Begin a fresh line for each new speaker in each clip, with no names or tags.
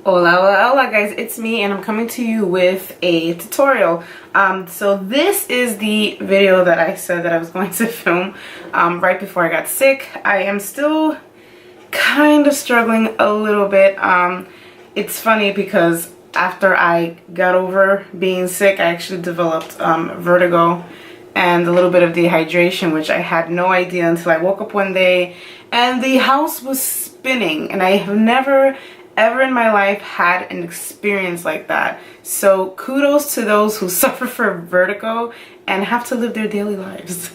Hola, hola, hola guys, it's me and I'm coming to you with a tutorial. So this is the video that I said that I was going to film right before I got sick. I am still kind of struggling a little bit. It's funny because after I got over being sick, I actually developed vertigo and a little bit of dehydration, which I had no idea until I woke up one day and the house was spinning, and I have never ever in my life had an experience like that. So kudos to those who suffer from vertigo and have to live their daily lives.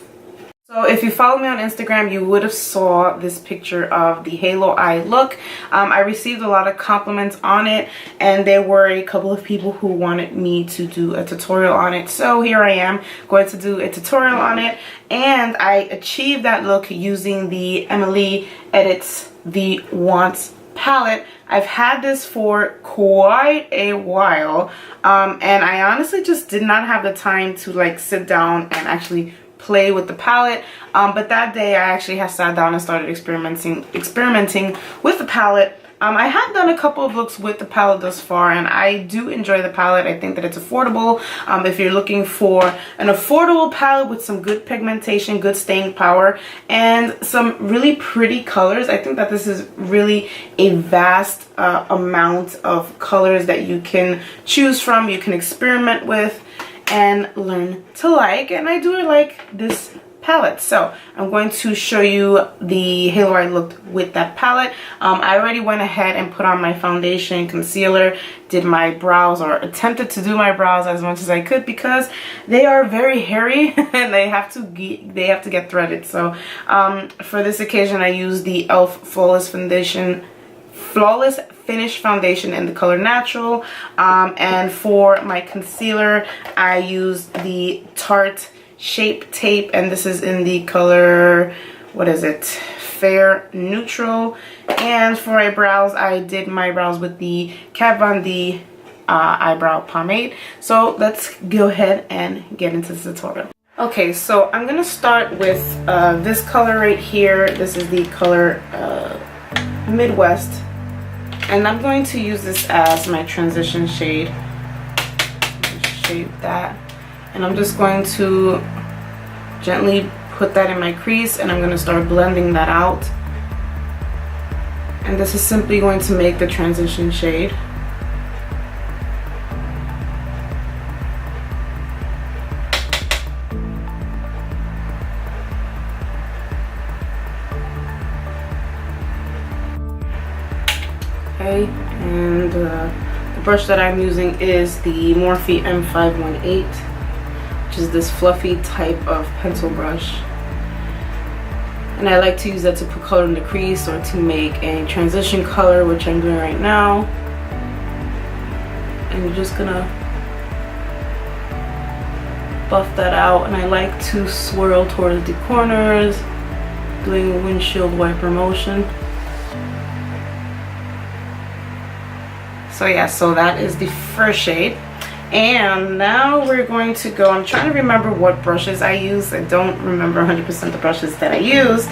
So if you follow me on Instagram, you would have saw this picture of the halo eye look. I received a lot of compliments on it, and there were a couple of people who wanted me to do a tutorial on it. So here I am going to do a tutorial on it, and I achieved that look using the Emily Edits the Wants palette. I've had this for quite a while, and I honestly just did not have the time to like sit down and actually play with the palette, but that day I actually had sat down and started experimenting with the palette. I have done a couple of looks with the palette thus far, and I do enjoy the palette. I think that it's affordable. If you're looking for an affordable palette with some good pigmentation, good staying power, and some really pretty colors, I think that this is really a vast amount of colors that you can choose from, you can experiment with, and learn to like. And I do like this palette, so I'm going to show you the halo eye look with that palette. I already went ahead and put on my foundation, concealer, did my brows, or attempted to do my brows as much as I could because they are very hairy and they have to get threaded. So for this occasion I used the e.l.f. Flawless Finish Foundation in the color Natural, and for my concealer I used the Tarte Shape Tape, and this is in the color, what is it, Fair Neutral. And for my brows, I did my brows with the Kat Von D eyebrow pomade. So let's go ahead and get into the tutorial. Okay, so I'm gonna start with this color right here. This is the color Midwest, and I'm going to use this as my transition shade. Shade that, and I'm just going to gently put that in my crease, and I'm going to start blending that out. And this is simply going to make the transition shade. Okay, and the brush that I'm using is the Morphe M518, which is this fluffy type of pencil brush. And I like to use that to put color in the crease or to make a transition color, which I'm doing right now. And you're just gonna buff that out, and I like to swirl towards the corners, doing a windshield wiper motion. So yeah, so that is the first shade. And now we're going to go, I'm trying to remember what brushes I use. I don't remember 100% the brushes that I used.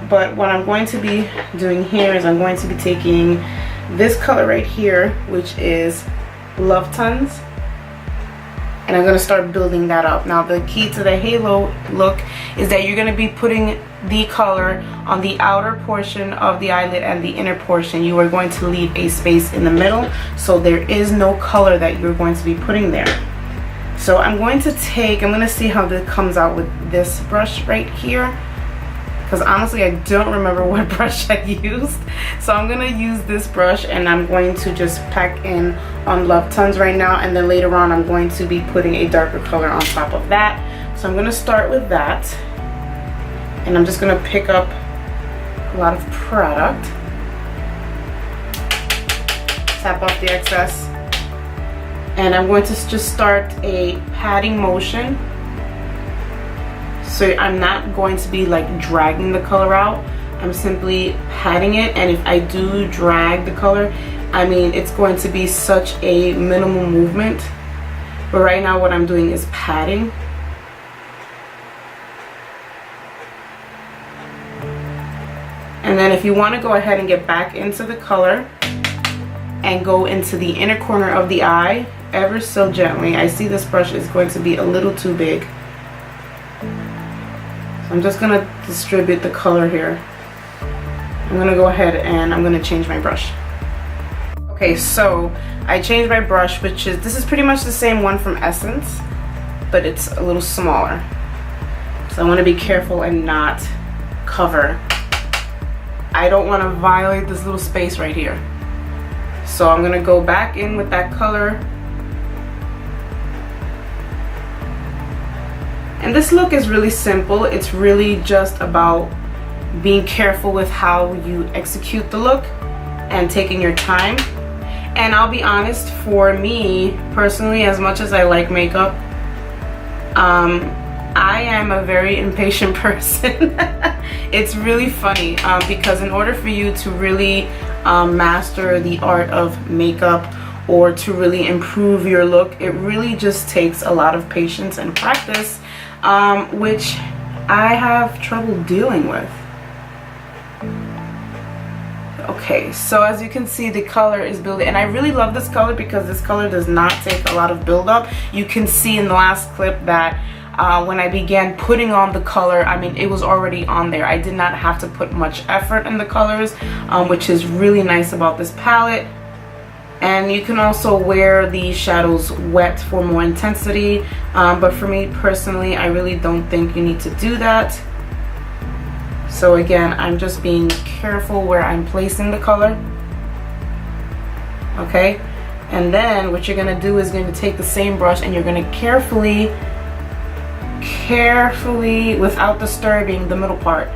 But what I'm going to be doing here is I'm going to be taking this color right here, which is Love Tons. And I'm going to start building that up. Now the key to the halo look is that you're going to be putting the color on the outer portion of the eyelid and the inner portion. You are going to leave a space in the middle, so there is no color that you're going to be putting there. So I'm going to see how this comes out with this brush right here, because honestly I don't remember what brush I used. So I'm going to use this brush, and I'm going to just pack in on Love Tons right now, and then later on I'm going to be putting a darker color on top of that. So I'm going to start with that, and I'm just going to pick up a lot of product, tap off the excess, and I'm going to just start a patting motion. So I'm not going to be like dragging the color out, I'm simply patting it. And if I do drag the color, I mean it's going to be such a minimal movement, but right now what I'm doing is patting. And then if you want to go ahead and get back into the color and go into the inner corner of the eye ever so gently. I see this brush is going to be a little too big. So I'm just gonna distribute the color here. I'm gonna go ahead and I'm gonna change my brush. Okay, so I changed my brush, this is pretty much the same one from Essence, but it's a little smaller. So I want to be careful and not cover. I don't want to violate this little space right here. So I'm gonna go back in with that color. And this look is really simple. It's really just about being careful with how you execute the look and taking your time. And I'll be honest, for me personally, as much as I like makeup, I am a very impatient person. It's really funny because in order for you to really master the art of makeup or to really improve your look, it really just takes a lot of patience and practice, which I have trouble dealing with. Okay, so as you can see, the color is building, and I really love this color because this color does not take a lot of build up. You can see in the last clip that when I began putting on the color, I mean, it was already on there. I did not have to put much effort in the colors, which is really nice about this palette. And you can also wear the shadows wet for more intensity, but for me personally, I really don't think you need to do that. So again, I'm just being careful where I'm placing the color. Okay, and then what you're gonna do is going to take the same brush and you're gonna carefully, without disturbing the middle part,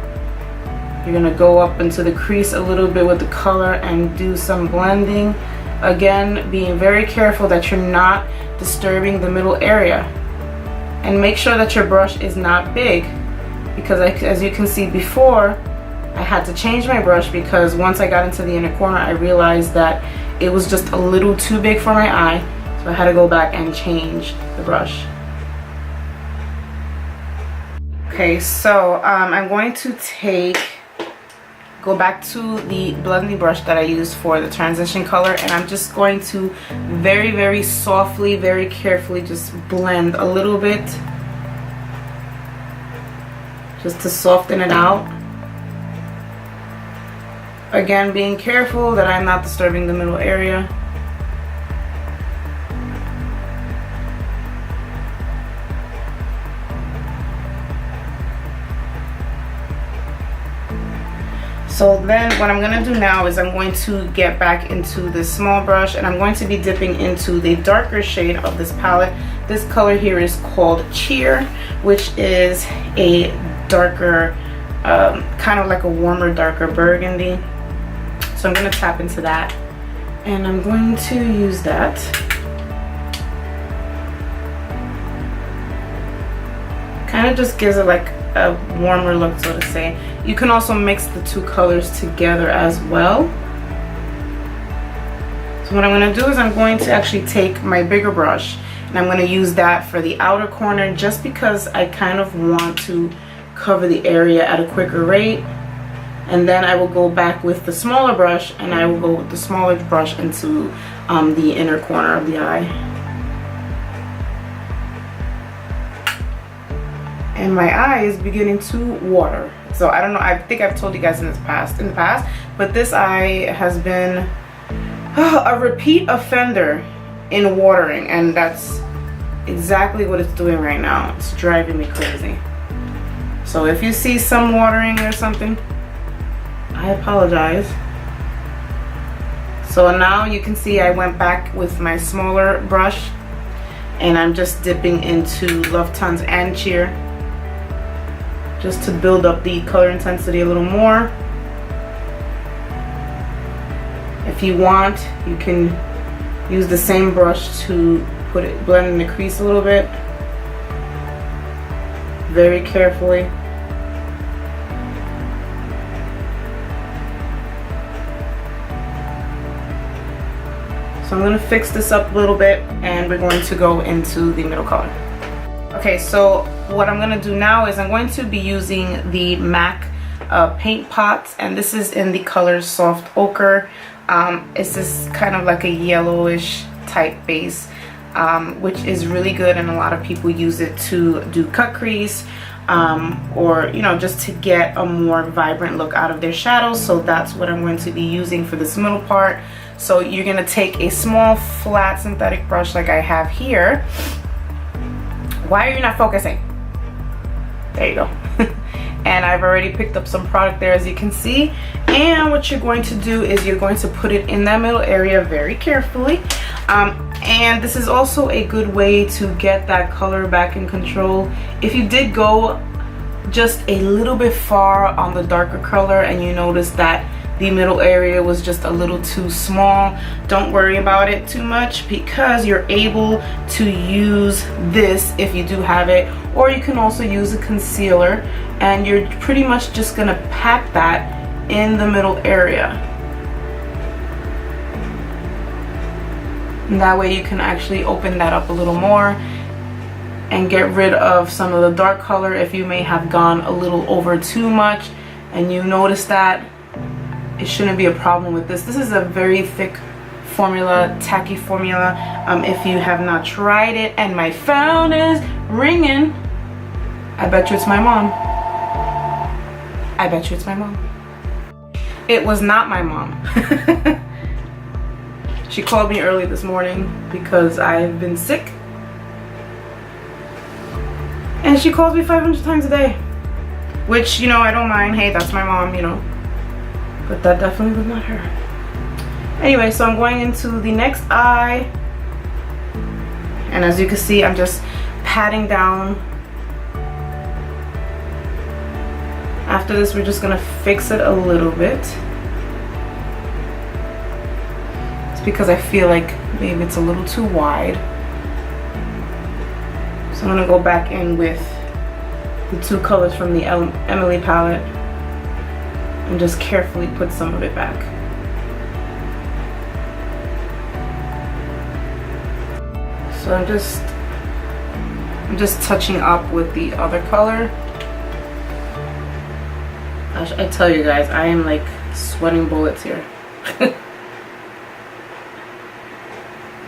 you're gonna go up into the crease a little bit with the color and do some blending. Again, being very careful that you're not disturbing the middle area, and make sure that your brush is not big, because as you can see before, I had to change my brush because once I got into the inner corner, I realized that it was just a little too big for my eye, so I had to go back and change the brush. Okay, so I'm going to go back to the blending brush that I used for the transition color, and I'm just going to very, very softly, very carefully just blend a little bit, just to soften it out. Again, being careful that I'm not disturbing the middle area. So then what I'm going to do now is I'm going to get back into this small brush, and I'm going to be dipping into the darker shade of this palette. This color here is called Cheer, which is a darker, kind of like a warmer, darker burgundy. So I'm going to tap into that, and I'm going to use that. Kind of just gives it like a warmer look, so to say. You can also mix the two colors together as well. So what I'm going to do is I'm going to actually take my bigger brush, and I'm going to use that for the outer corner, just because I kind of want to cover the area at a quicker rate. And then I will go back with the smaller brush, and I will go with the smaller brush into the inner corner of the eye. And my eye is beginning to water. So I don't know, I think I've told you guys in the past, but this eye has been a repeat offender in watering, and that's exactly what it's doing right now. It's driving me crazy. So if you see some watering or something, I apologize. So now you can see I went back with my smaller brush, and I'm just dipping into Love Tons and Cheer, just to build up the color intensity a little more. If you want, you can use the same brush to blend in the crease a little bit, very carefully. So I'm going to fix this up a little bit, and we're going to go into the middle color. Okay, so what I'm going to do now is I'm going to be using the MAC paint pots, and this is in the color Soft Ochre. It's this kind of like a yellowish type base, which is really good, and a lot of people use it to do cut crease, or you know, just to get a more vibrant look out of their shadows. So that's what I'm going to be using for this middle part. So you're gonna take a small flat synthetic brush like I have here. Why are you not focusing? There you go. And I've already picked up some product there, as you can see. And what you're going to do is you're going to put it in that middle area very carefully. And this is also a good way to get that color back in control. If you did go just a little bit far on the darker color and you notice that the middle area was just a little too small, don't worry about it too much, because you're able to use this if you do have it, or you can also use a concealer, and you're pretty much just gonna pat that in the middle area. And that way you can actually open that up a little more and get rid of some of the dark color if you may have gone a little over too much and you notice that. It shouldn't be a problem with this. This is a very thick formula, tacky formula. If you have not tried it, and my phone is ringing, I bet you it's my mom. I bet you it's my mom. It was not my mom. She called me early this morning because I've been sick. And she calls me 500 times a day. Which, you know, I don't mind. Hey, that's my mom, you know. But that definitely was not her. Anyway, so I'm going into the next eye. And as you can see, I'm just patting down. After this, we're just gonna fix it a little bit. It's because I feel like maybe it's a little too wide. So I'm gonna go back in with the two colors from the Emily palette and just carefully put some of it back. So I'm just touching up with the other color. I tell you guys, I am like sweating bullets here.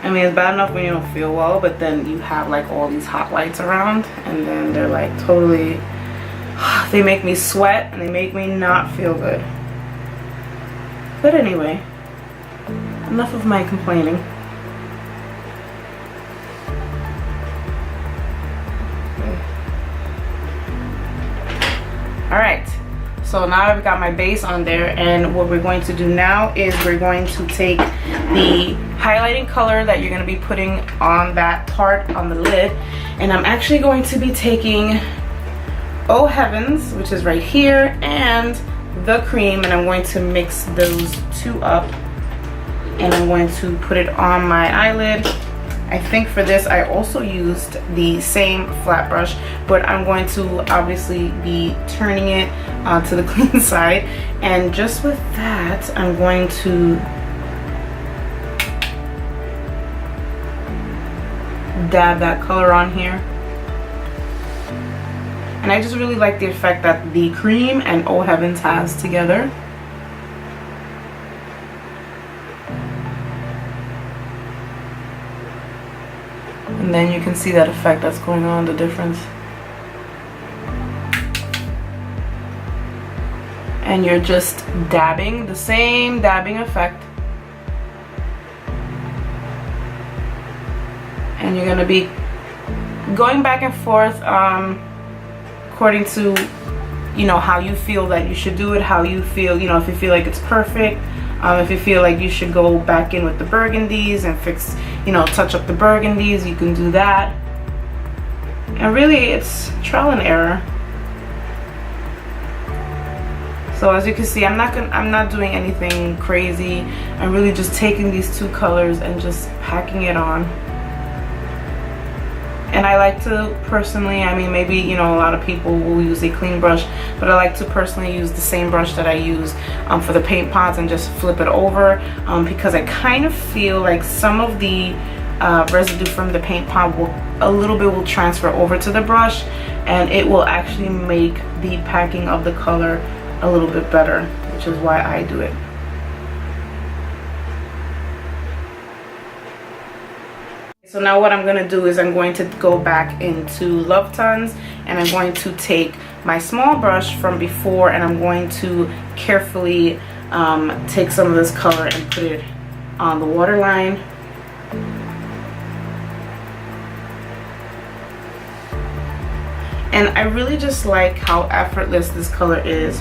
I mean, it's bad enough when you don't feel well, but then you have like all these hot lights around, and then they're like totally, they make me sweat and they make me not feel good. But anyway, enough of my complaining. Alright, so now I've got my base on there, and what we're going to do now is we're going to take the highlighting color that you're going to be putting on that Tarte on the lid, and I'm actually going to be taking Oh Heavens, which is right here, and the cream, and I'm going to mix those two up, and I'm going to put it on my eyelid. I think for this I also used the same flat brush, but I'm going to obviously be turning it to the clean side, and just with that I'm going to dab that color on here. And I just really like the effect that the cream and Oh Heavens has together. And then you can see that effect that's going on, the difference. And you're just dabbing, the same dabbing effect. And you're gonna be going back and forth according to, you know, how you feel that you should do it, how you feel, you know, if you feel like it's perfect, if you feel like you should go back in with the burgundies and fix, you know, touch up the burgundies, you can do that. And really it's trial and error. So as you can see, I'm not doing anything crazy. I'm really just taking these two colors and just packing it on. And I like to personally, I mean, maybe, you know, a lot of people will use a clean brush, but I like to personally use the same brush that I use for the paint pots and just flip it over, because I kind of feel like some of the residue from the paint pot will, a little bit will transfer over to the brush, and it will actually make the packing of the color a little bit better, which is why I do it. So now what I'm going to do is I'm going to go back into Love Tons, and I'm going to take my small brush from before, and I'm going to carefully take some of this color and put it on the waterline. And I really just like how effortless this color is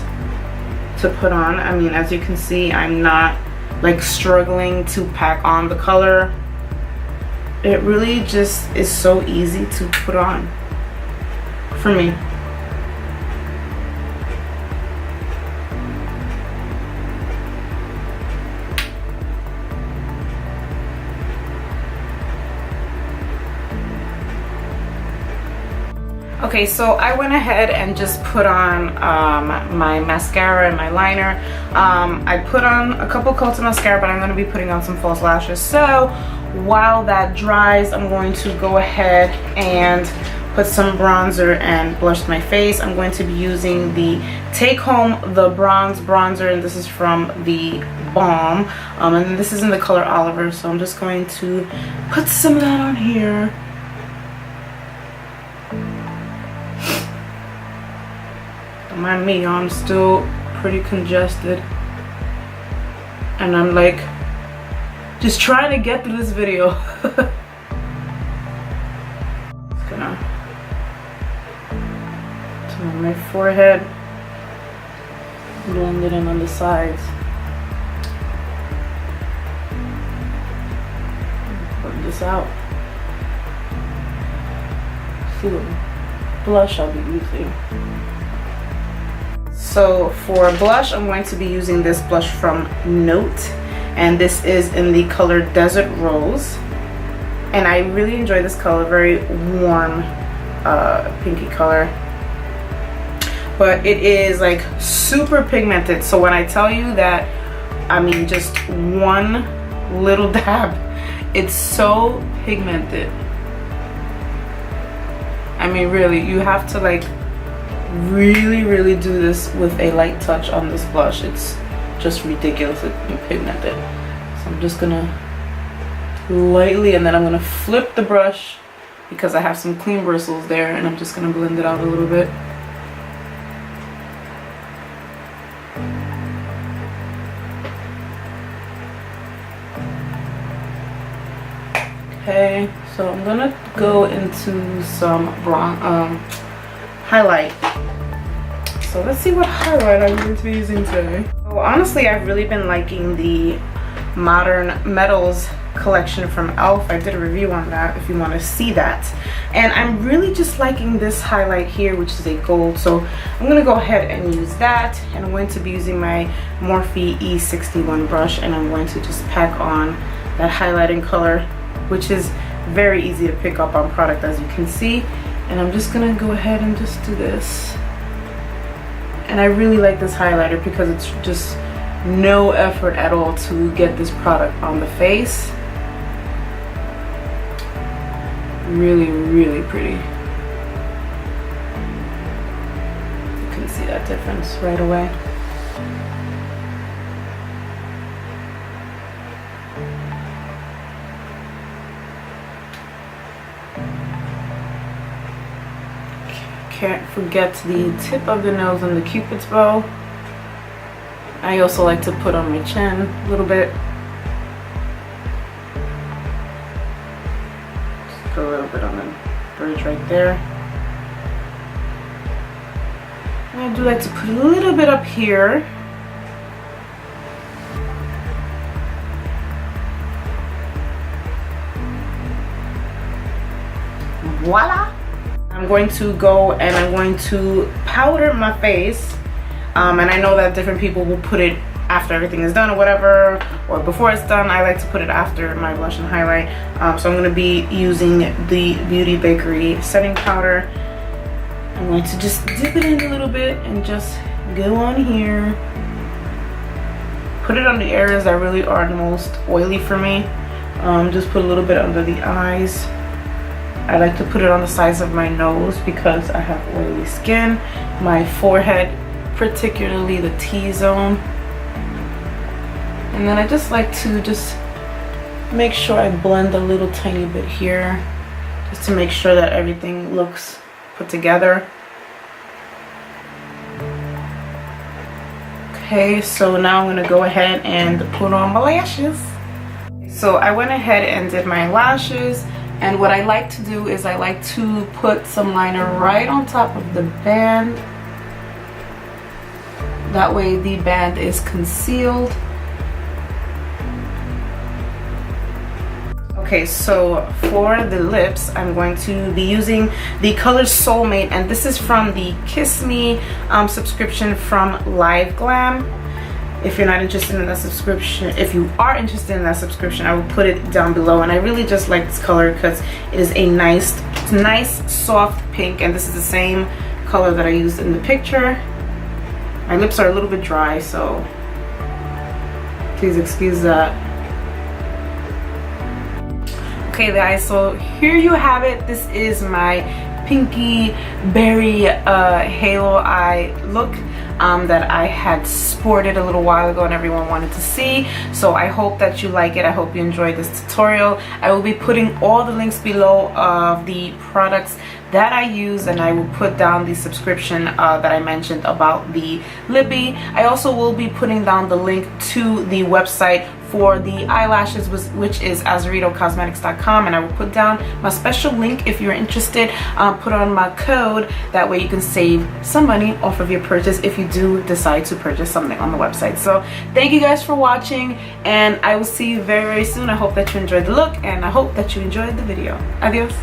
to put on. I mean, as you can see, I'm not like struggling to pack on the color. It really just is so easy to put on for me. Okay, so I went ahead and just put on my mascara and my liner. I put on a couple coats of mascara, but I'm going to be putting on some false lashes. So while that dries, I'm going to go ahead and put some bronzer and blush my face. I'm going to be using the Take Home the Bronze Bronzer, and this is from the Balm. And this is in the color Oliver, so I'm just going to put some of that on here. Don't mind me, I'm still pretty congested. And I'm like, just trying to get through this video. Just gonna turn my forehead, blend it in on the sides. Put this out. See what blush I'll be using. So for blush, I'm going to be using this blush from Note, and this is in the color Desert Rose. And I really enjoy this color, very warm pinky color. But it is like super pigmented. So when I tell you that, I mean just one little dab, it's so pigmented. I mean really, you have to like really do this with a light touch on this blush. It's just ridiculously pigmented. So I'm just gonna lightly, and then I'm gonna flip the brush because I have some clean bristles there, and I'm just gonna blend it out a little bit. Okay, so I'm gonna go into some highlight. So let's see what highlight I'm going to be using today. So honestly, I've really been liking the Modern Metals collection from e.l.f. I did a review on that if you want to see that. And I'm really just liking this highlight here, which is a gold. So I'm going to go ahead and use that. And I'm going to be using my Morphe E61 brush, and I'm going to just pack on that highlighting color, which is very easy to pick up on product, as you can see. And I'm just going to go ahead and just do this. And I really like this highlighter because it's just no effort at all to get this product on the face. Really pretty. You can see that difference right away. Can't forget the tip of the nose and the Cupid's bow. I also like to put on my chin a little bit. Just put a little bit on the bridge right there. And I do like to put a little bit up here. Voila! I'm going to go and I'm going to powder my face, and I know that different people will put it after everything is done or whatever, or before it's done. I like to put it after my blush and highlight. So I'm going to be using the Beauty Bakery setting powder. I'm going to just dip it in a little bit and just go on here. Put it on the areas that really are the most oily for me. Just put a little bit under the eyes. I like to put it on the sides of my nose because I have oily skin. My forehead, particularly the T-zone. And then I just like to just make sure I blend a little tiny bit here just to make sure that everything looks put together. Okay, so now I'm gonna go ahead and put on my lashes. So I went ahead and did my lashes, and what I like to do is I like to put some liner right on top of the band. That way the band is concealed. Okay, so for the lips, I'm going to be using the color Soulmate, and this is from the Kiss Me subscription from Liveglam. If you're not interested in that subscription, if you are interested in that subscription, I will put it down below. And I really just like this color because it is a nice soft pink, and this is the same color that I used in the picture. My lips are a little bit dry, so please excuse that. Okay guys, so here you have it. This is my pinky berry halo eye look that I had sported a little while ago and everyone wanted to see. So I hope that you like it. I hope you enjoyed this tutorial. I will be putting all the links below of the products that I use, and I will put down the subscription that I mentioned about the Lippe. I also will be putting down the link to the website for the eyelashes, which is azeredocosmetics.com, and I will put down my special link if you're interested. Put on my code, that way you can save some money off of your purchase if you do decide to purchase something on the website. So thank you guys for watching, and I will see you very soon. I hope that you enjoyed the look, and I hope that you enjoyed the video. Adios.